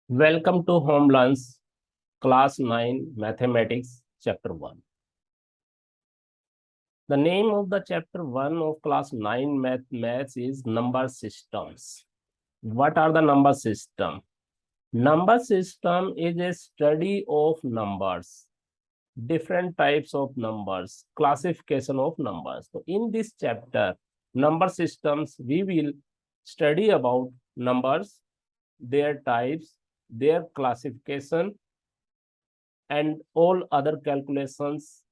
Welcome to HomeLearns Class 9 Mathematics Chapter 1. The name of the Chapter 1 of Class 9 Maths is Number Systems. What are the number system? Number system is a study of numbers, different types of numbers, classification of numbers. So in this chapter, number systems, we will study about numbers, their types, their classification, and all other calculations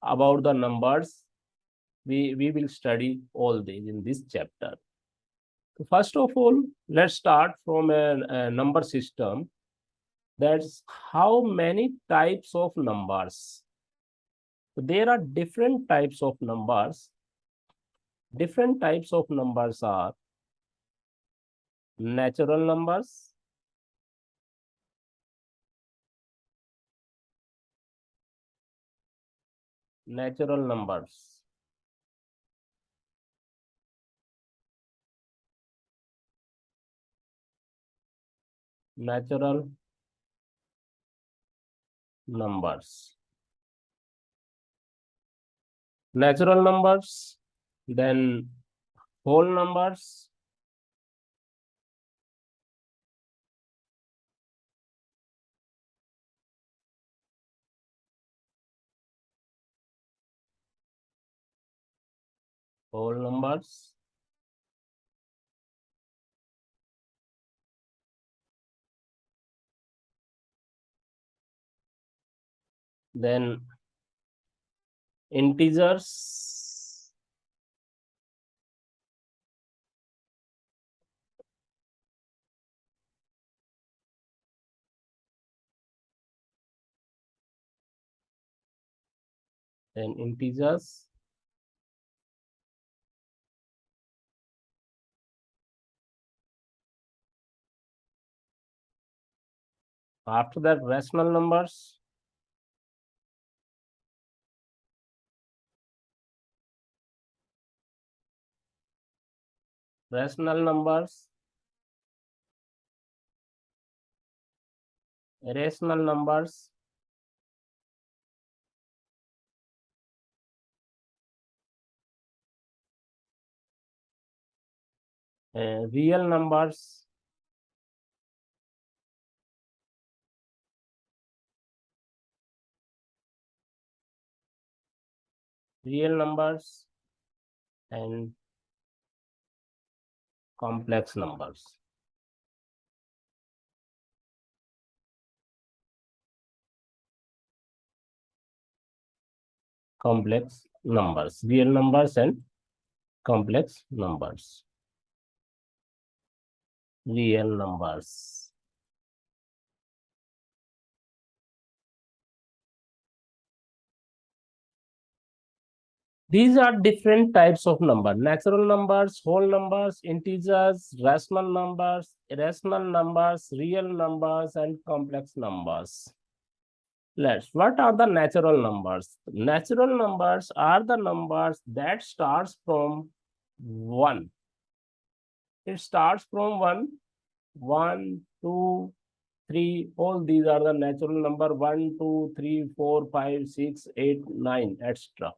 about the numbers. We will study all these in this chapter. So first of all, let's start from a number system. That's how many types of numbers. So there are different types of numbers. Different types of numbers are natural numbers, natural numbers, natural numbers, natural numbers, then whole numbers, whole numbers, then integers, then integers, after that rational numbers, rational numbers, irrational numbers, real numbers, real numbers, and complex numbers. Complex numbers, real numbers and complex numbers, real numbers. These are different types of number: natural numbers, whole numbers, integers, rational numbers, irrational numbers, real numbers, and complex numbers. What are the natural numbers? Natural numbers are the numbers that starts from 1. It starts from 1, 1, 2, 3. All these are the natural number: 1, 2, 3, 4, 5, 6, 8, 9, etc.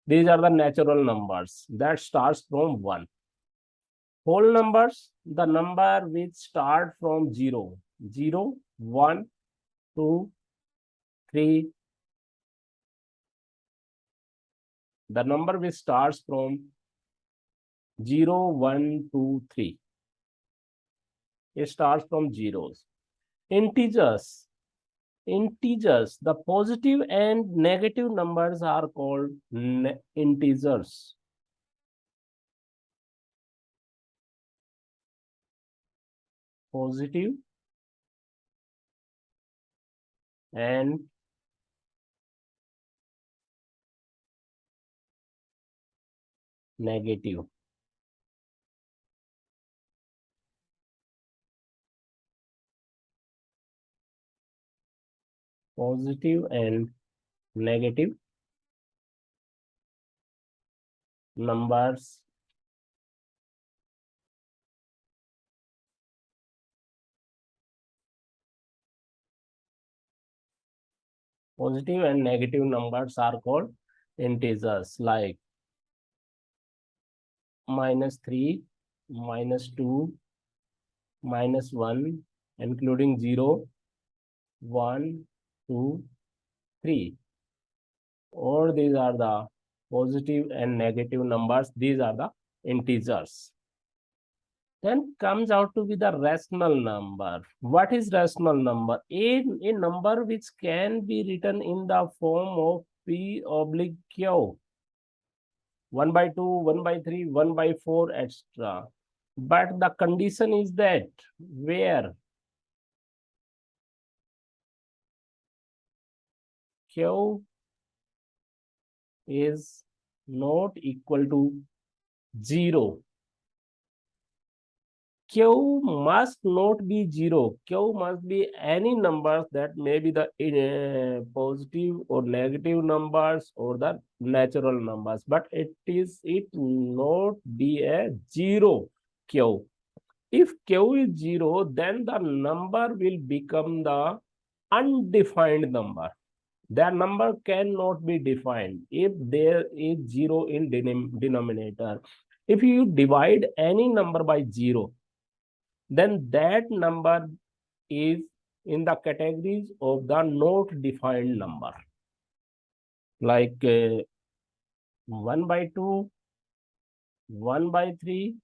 These are the natural numbers that starts from 1. Whole numbers, the number which start from 0, 0, 1, 2, 3. The number which starts from 0, 1, 2, 3. It starts from zeros. Integers. Integers. The positive and negative numbers are called integers. Positive and negative. Positive and negative numbers Positive and negative numbers are called integers, like -3, -2, -1, including 0, 1, 2, 3. Or these are the positive and negative numbers. These are the integers. Then comes out to be the rational number. What is rational number? A number which can be written in the form of P oblique Q. 1/2, 1/3, 1/4, etc. But the condition is that where Q is not equal to 0. Q must not be 0. Q must be any numbers that may be the positive or negative numbers or the natural numbers, but it not be a 0 Q. If Q is 0, then the number will become the undefined number. That number cannot be defined if there is 0 in denominator. If you divide any number by 0, then that number is in the categories of the not defined number, like 1/2, 1/3,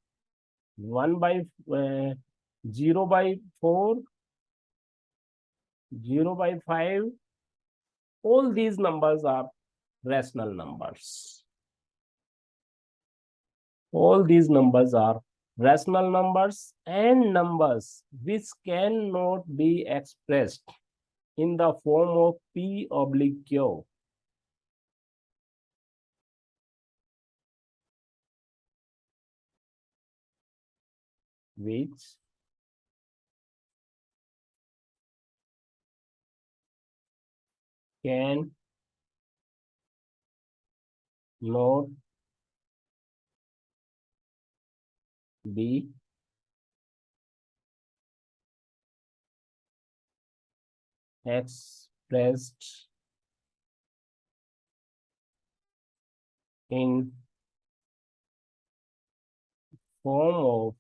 0/4, 0/5. All these numbers are rational numbers. All these numbers are rational numbers and numbers which cannot be expressed in the form of P oblique Q. Which can not be expressed in form of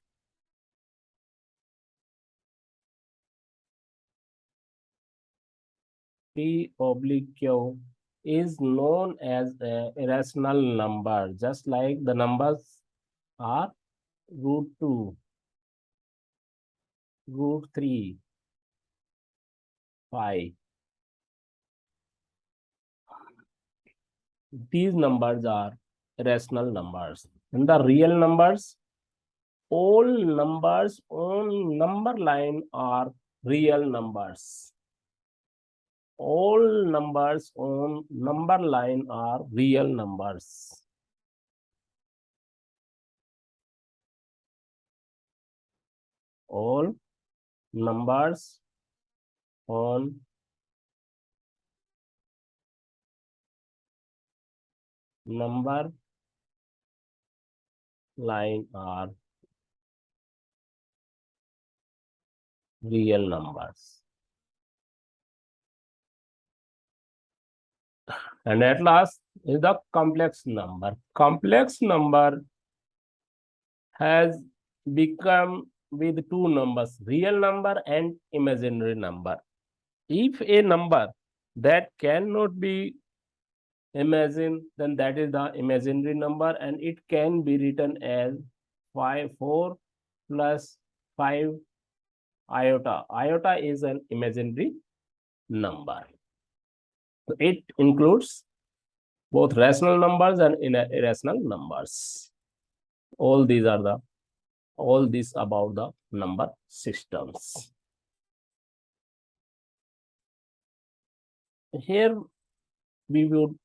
P oblique Q is known as a irrational number, just like the numbers are √2, √3, 5. These numbers are irrational numbers. And the real numbers, all numbers on number line are real numbers. All numbers on number line are real numbers. All numbers on number line are real numbers. And at last is the complex number. Complex number has become with two numbers, real number and imaginary number. If a number that cannot be imagined, then that is the imaginary number, and it can be written as 4 plus 5 iota. Iota is an imaginary number. So it includes both rational numbers and irrational numbers. All these about the number systems. Here we would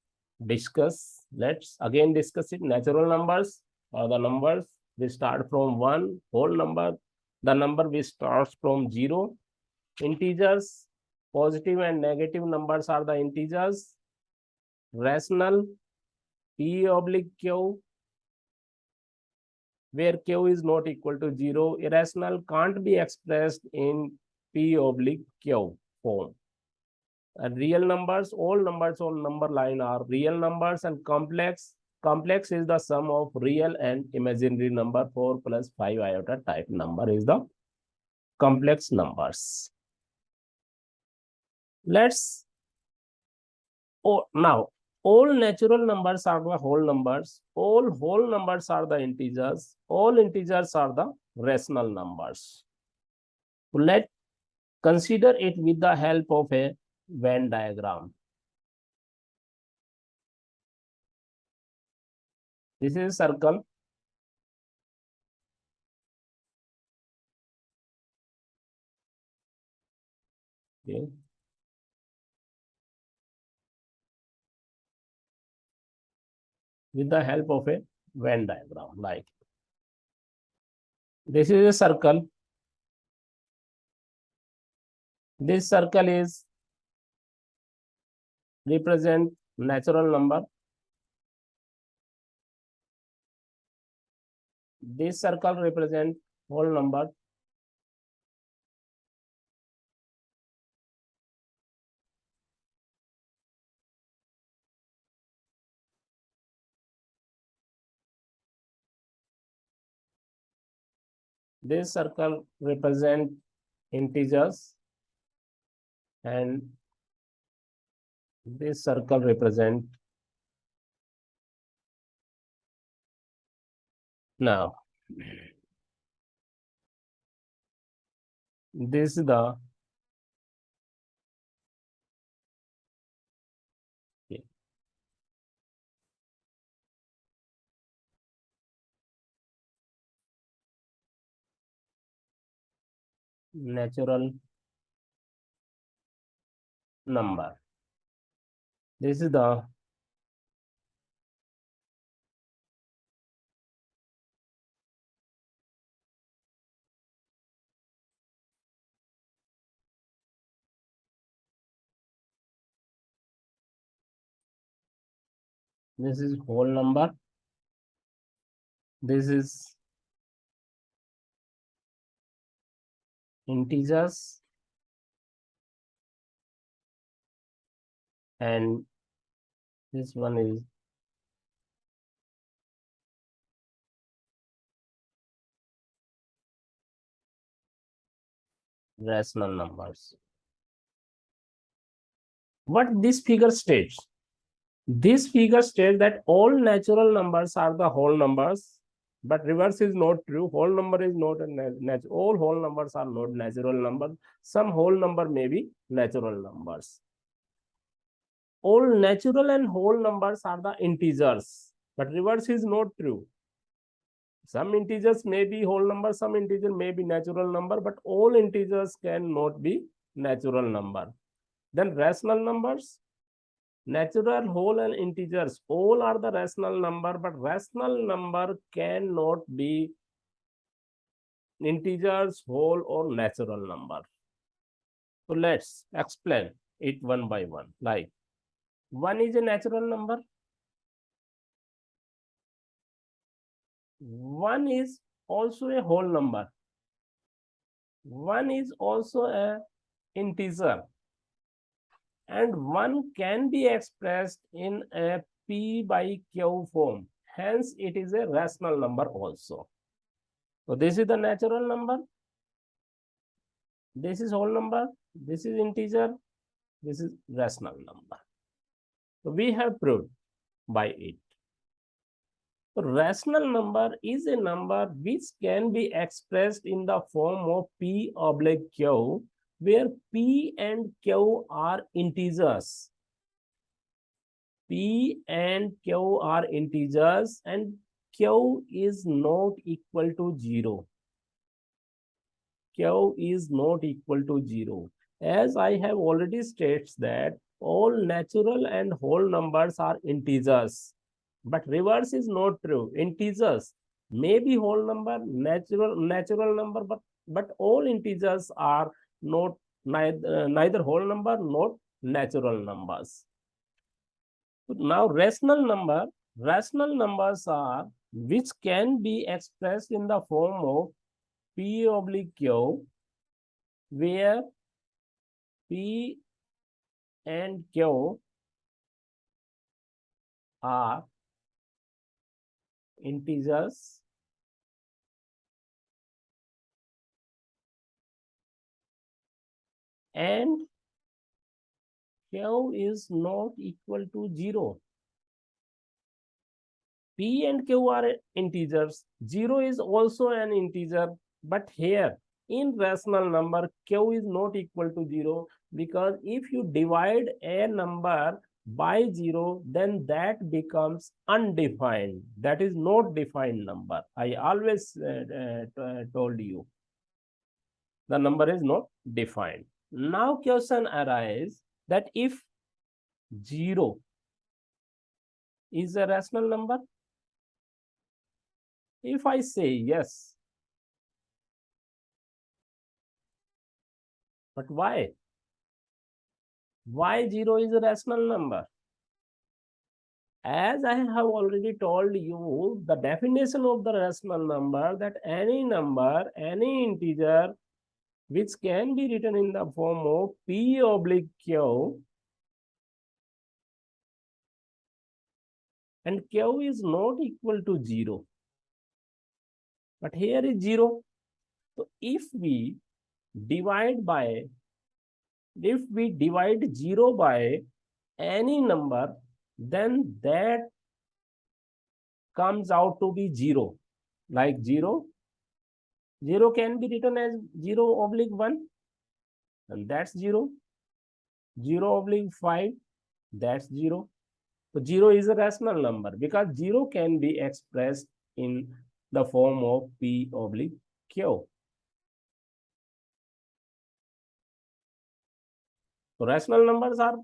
discuss, let's again discuss it. Natural numbers are the numbers we start from 1. Whole number, the number which starts from 0. Integers, positive and negative numbers are the integers. Rational, P oblique Q, where Q is not equal to 0. Irrational can't be expressed in P oblique Q form. Real numbers, all numbers on number line are real numbers, and complex is the sum of real and imaginary number. 4 plus 5 iota type number is the complex numbers. Let's now all natural numbers are the whole numbers, all whole numbers are the integers, all integers are the rational numbers. Let's consider it with the help of a Venn diagram. This is a circle. Okay. With the help of a Venn diagram, like this is a circle. This circle is represent natural number. This circle represent whole number. This circle represent integers, and this circle represent now. This is the natural number. This is the whole number. This is integers, and this one is rational numbers. What this figure states? This figure states that all natural numbers are the whole numbers, but reverse is not true. Whole number is not a natural. All whole numbers are not natural numbers. Some whole number may be natural numbers. All natural and whole numbers are the integers, but reverse is not true. Some integers may be whole number, some integer may be natural number, but all integers cannot be natural number. Then rational numbers, natural, whole, and integers, all are the rational number, but rational number cannot be integers, whole, or natural number. So let's explain it one by one. Like 1 is a natural number. 1 is also a whole number. 1 is also a integer. And 1 can be expressed in a P by Q form. Hence, it is a rational number also. So this is the natural number. This is whole number. This is integer. This is rational number. So we have proved by it. So rational number is a number which can be expressed in the form of P oblique Q, where P and Q are integers. P and Q are integers, and Q is not equal to 0. Q is not equal to 0. As I have already stated that all natural and whole numbers are integers, but reverse is not true. Integers may be whole number, natural number, but all integers are not neither whole number nor natural numbers. Now rational numbers are which can be expressed in the form of P oblique Q, where P and Q are integers and Q is not equal to 0. P and Q are integers. 0 is also an integer, but here in rational number, Q is not equal to 0, because if you divide a number by 0, then that becomes undefined. That is not defined number. I always told you the number is not defined. Now question arises that if 0 is a rational number, if I say yes, but why? Why 0 is a rational number? As I have already told you, the definition of the rational number, that any number, any integer, which can be written in the form of P oblique Q, and Q is not equal to 0. But here is 0. So if we divide 0 by any number, then that comes out to be 0. Like 0 can be written as 0 oblique 1, and that's 0. 0 oblique 5, that's 0. So 0 is a rational number because 0 can be expressed in the form of P oblique Q. So rational numbers are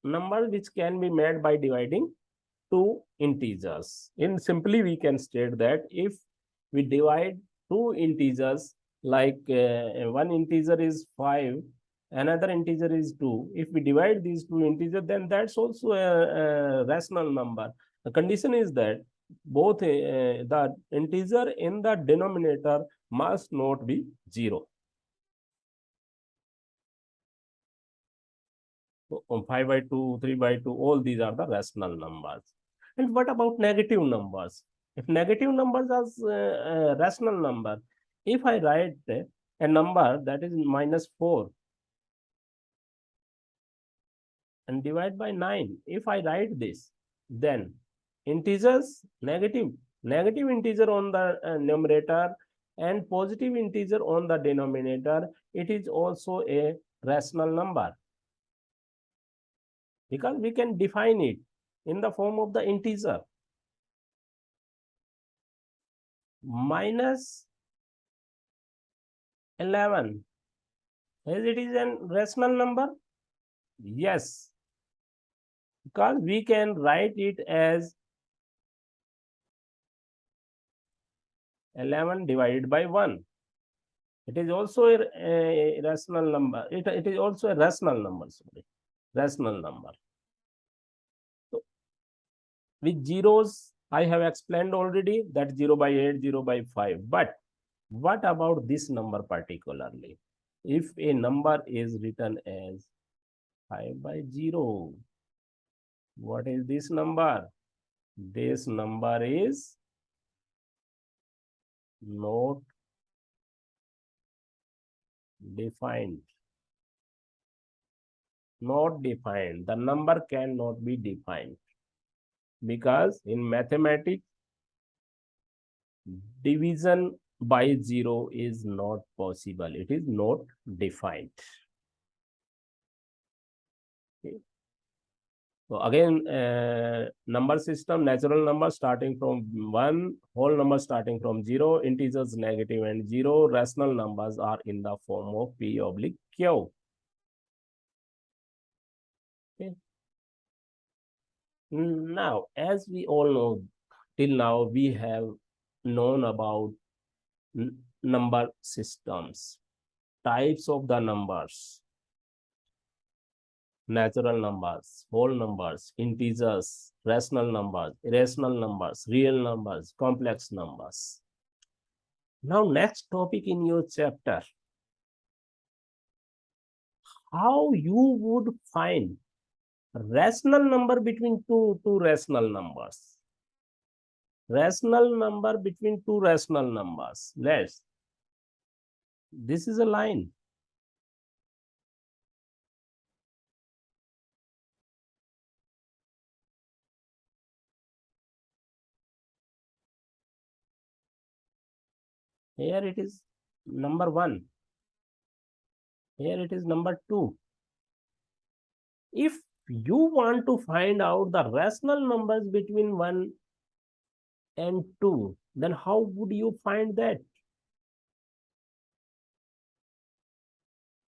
numbers which can be made by dividing two integers. In simply, we can state that if we divide two integers, like one integer is 5, another integer is 2. If we divide these two integers, then that's also a rational number. The condition is that both the integer in the denominator must not be 0. So 5 by 2, 3 by 2, all these are the rational numbers. And what about negative numbers? If negative numbers are rational number, if I write a number that is -4 and divide by 9, if I write this, then integers, negative integer on the numerator and positive integer on the denominator, it is also a rational number, because we can define it in the form of the integer. -11, as it is a rational number? Yes, because we can write it as 11 divided by 1. It is also a rational number. It is also a rational number, sorry. Rational number. So, with zeros, I have explained already that 0 by 8, 0 by 5. But what about this number particularly? If a number is written as 5 by 0, what is this number? This number is not defined. Not defined. The number cannot be defined, because in mathematics, division by 0 is not possible. It is not defined. Okay. So again, number system, natural number starting from 1, whole number starting from 0, integers negative and 0, rational numbers are in the form of P oblique Q. Okay. Now, as we all know, till now we have known about number systems, types of the numbers, natural numbers, whole numbers, integers, rational numbers, irrational numbers, real numbers, complex numbers. Now, next topic in your chapter, how you would find rational number between two rational numbers. Rational number between two rational numbers. This is a line. Here it is number 1. Here it is number 2. If you want to find out the rational numbers between 1 and 2, then how would you find that?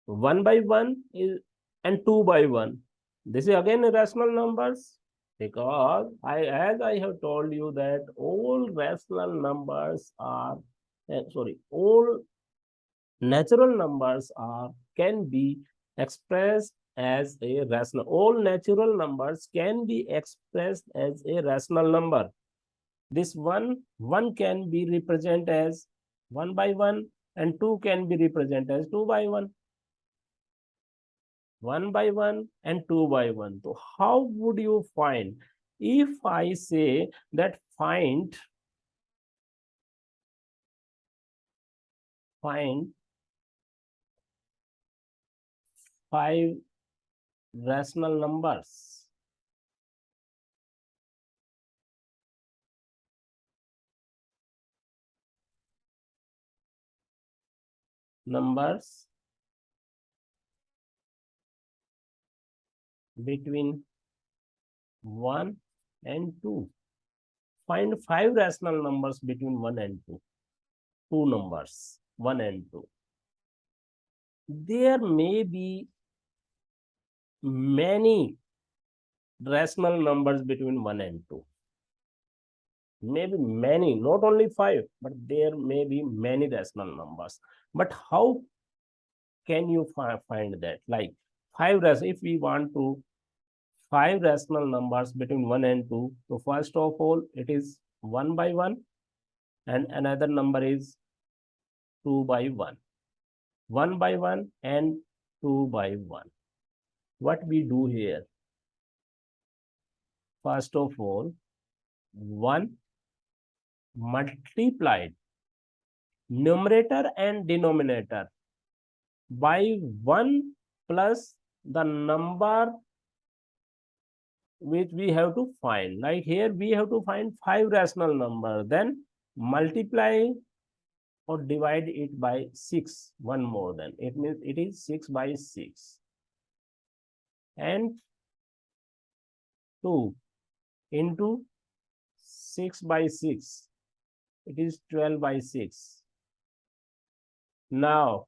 1 by 1 is and 2 by 1. This is again rational numbers, because as I have told you that all rational numbers are all natural numbers can be expressed as a rational. All natural numbers can be expressed as a rational number. This one can be represented as 1 by 1 and 2 can be represented as 2 by 1. 1 by 1 and 2 by 1. So how would you find? If I say that find 5 rational numbers, between 1 and 2. Find 5 rational numbers between 1 and 2. Two numbers, 1 and 2. There may be many rational numbers between 1 and 2. Maybe many, not only 5, but there may be many rational numbers. But how can you find that? Like 5 if we want to 5 rational numbers between 1 and 2, so first of all it is 1 by 1 and another number is 2 by 1. 1 by 1 and 2 by 1. What we do here? First of all, 1 multiplied numerator and denominator by 1 plus the number which we have to find. Like here we have to find 5 rational numbers, then multiply or divide it by 6, one more than. It means it is 6 by 6. And 2 into 6 by 6. It is 12 by 6. Now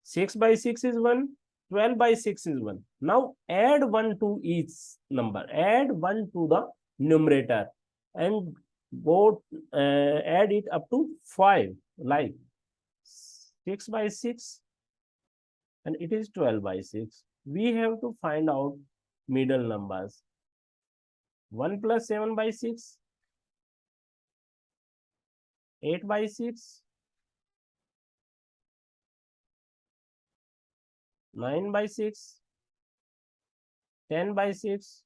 6 by 6 is 1, 12 by 6 is 1. Now add 1 to each number. Add 1 to the numerator and go add it up to 5. Like 6 by 6 and it is 12 by 6. We have to find out middle numbers. 1 plus 7 by 6, 8 by 6, 9 by 6, 10 by 6,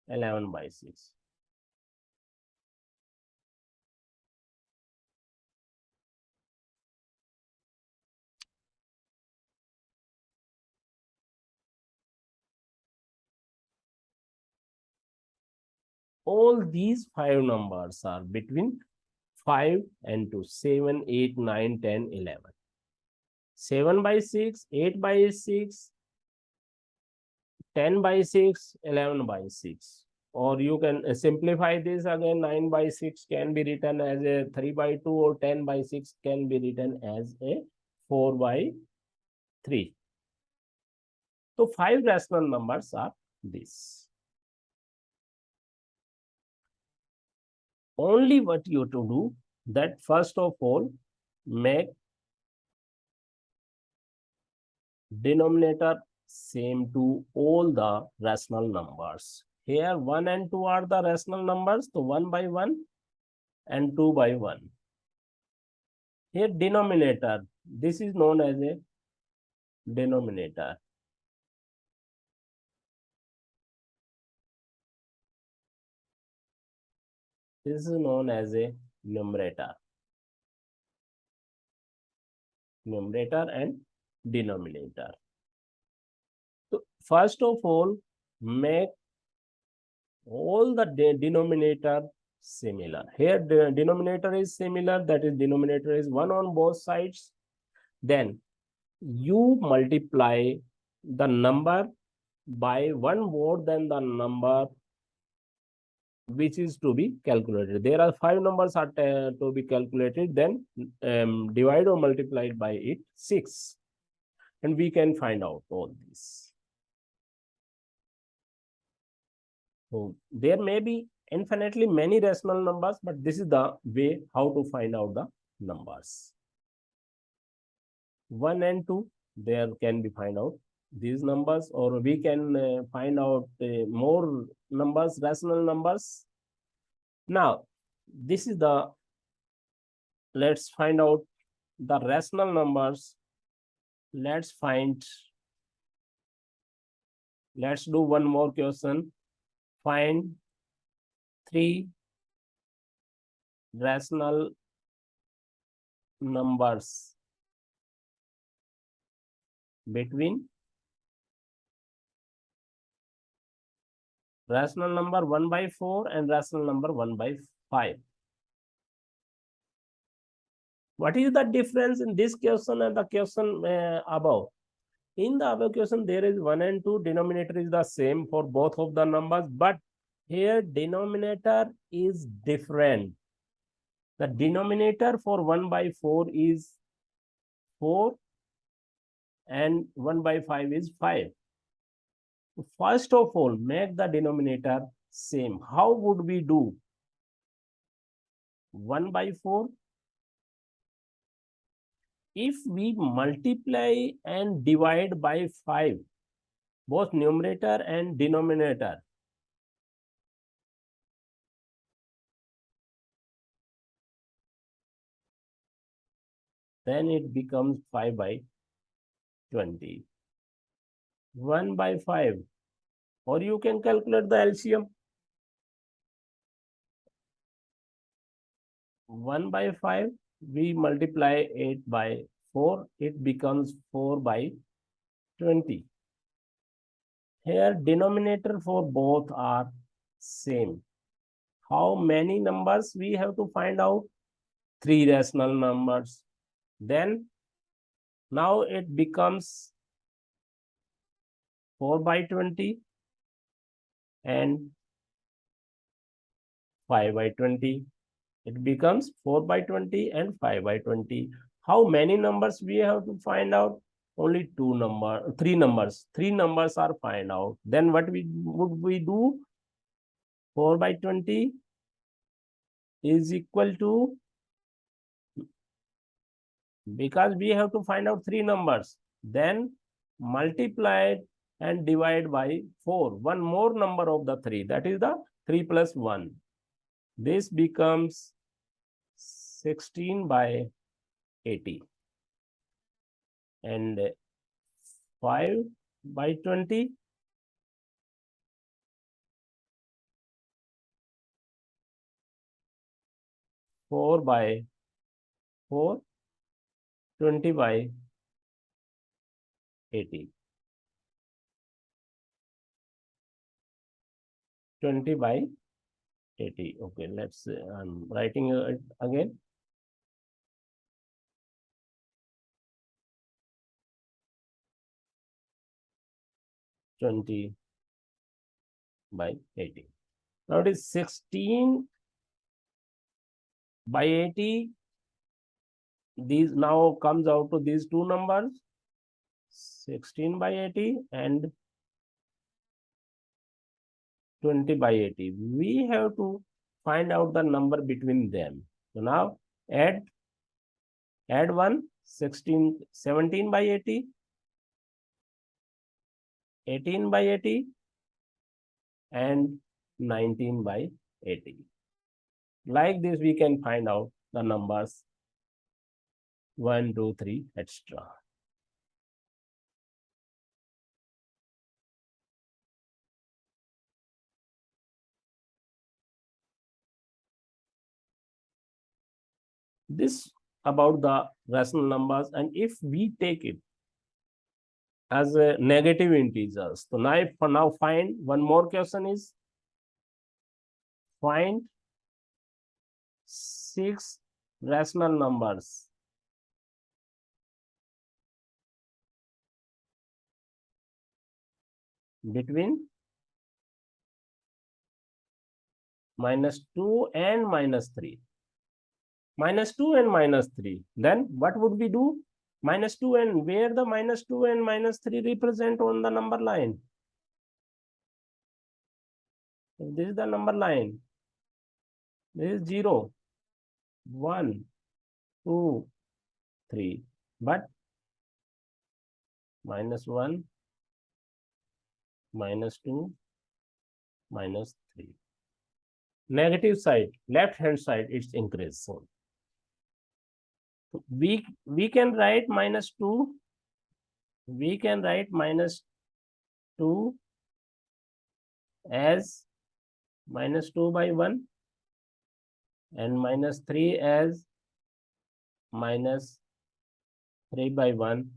11 by 6. All these 5 numbers are between 5 and 2, 7, 8, 9, 10, 11. 7 by 6, 8 by 6, 10 by 6, 11 by 6. Or you can simplify this again. 9 by 6 can be written as a 3 by 2, or 10 by 6 can be written as a 4 by 3. So 5 rational numbers are this. Only what you have to do, that first of all make denominator same to all the rational numbers. Here 1 and 2 are the rational numbers, so 1 by 1 and 2 by 1. Here denominator, this is known as a denominator. This is known as a numerator. Numerator and denominator. So first of all, make all the denominator similar. Here the denominator is similar, that is denominator is 1 on both sides. Then you multiply the number by one more than the number which is to be calculated. There are 5 numbers are to be calculated, then divide or multiply by it 6, and we can find out all this. So there may be infinitely many rational numbers, but this is the way how to find out the numbers. 1 and 2, there can be find out these numbers, or we can find out more numbers, rational numbers. Now, this is the, let's find out the rational numbers. Let's do one more question. Find 3 rational numbers between rational number 1/4 and rational number 1/5. What is the difference in this question and the question above? In the above question, there is 1 and 2. Denominator is the same for both of the numbers, but here denominator is different. The denominator for 1/4 is 4 and 1/5 is 5. First of all, make the denominator same. How would we do? 1/4. If we multiply and divide by 5, both numerator and denominator, then it becomes 5/20. 1/5, or you can calculate the LCM. 1/5, we multiply it by 4, it becomes 4/20. Here denominator for both are same. How many numbers we have to find out? 3 rational numbers. Then now it becomes 4/20 and 5/20. It becomes 4/20 and 5/20. How many numbers we have to find out? Only 3 numbers. 3 numbers are find out. Then what would we do? 4/20 is equal to, because we have to find out 3 numbers, then multiply and divide by 4. One more number of the 3, that is the 3 plus 1. This becomes 16/80. And 5/20 4/4, 20/80. 20/80. Okay, let's I'm writing it again. 20/80. Now it is 16/80. These now comes out to these two numbers, 16/80 and 20/80. We have to find out the number between them. So now add 17/80, 18/80 and 19/80. Like this, we can find out the numbers 1, 2, 3, etc. This about the rational numbers, and if we take it as a negative integers, so now for now find one more question is find 6 rational numbers between -2 and -3. -2 and -3. Then what would we do? -2 and where the -2 and -3 represent on the number line? If this is the number line, this is 0, 1, 2, 3. But -1, -2, -3. Negative side, left hand side, it's increased. So we can write -2. We can write -2 as -2/1 and -3 as -3/1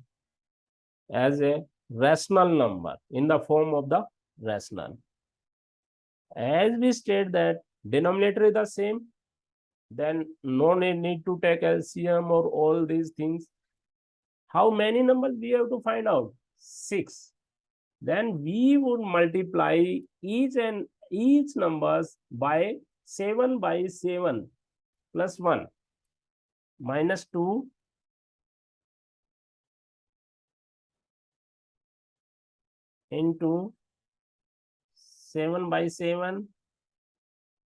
as a rational number in the form of the rational. As we state that denominator is the same, then no need to take LCM or all these things. How many numbers we have to find out? 6. Then we would multiply each numbers by 7/7 plus 1 -2 into 7/7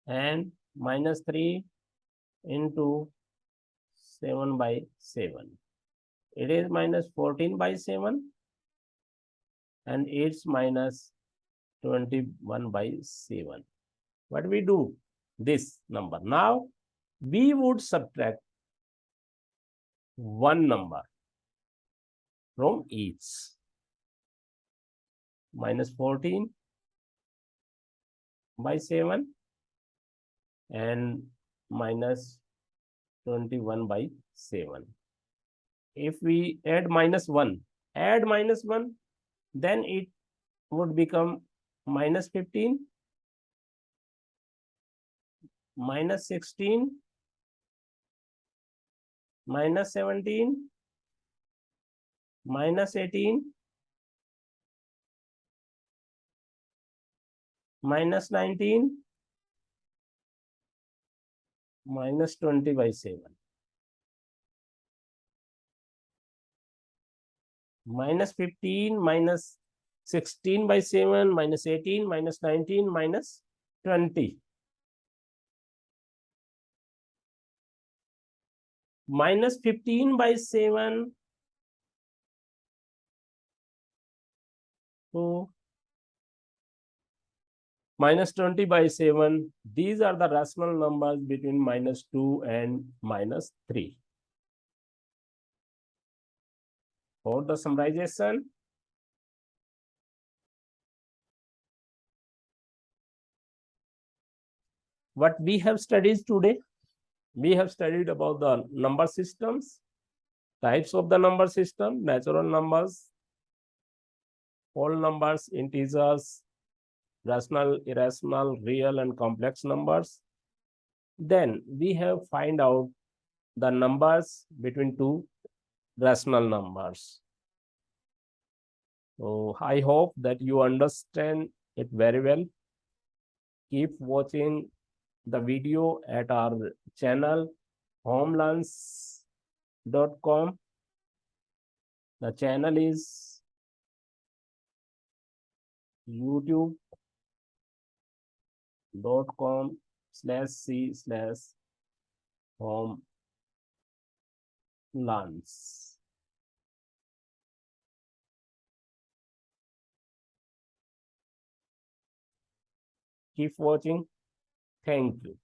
and -3 into 7/7. It is -14/7 and it's -21/7. What we do? This number. Now we would subtract one number from each. -14/7 and -21/7. If we add -1, then it would become -15, -16, -17, -18, -19, -20/7. -15, -16/7, -18, -19, -20. -15/7 to -20/7. These are the rational numbers between -2 and -3. For the summarization, what we have studied today, we have studied about the number systems, types of the number system, natural numbers, whole numbers, integers, rational, irrational, real, and complex numbers. Then we have find out the numbers between two rational numbers. So I hope that you understand it very well. Keep watching the video at our channel HomeLearns.com. The channel is youtube.com/c/HomeLearns. Keep watching. Thank you.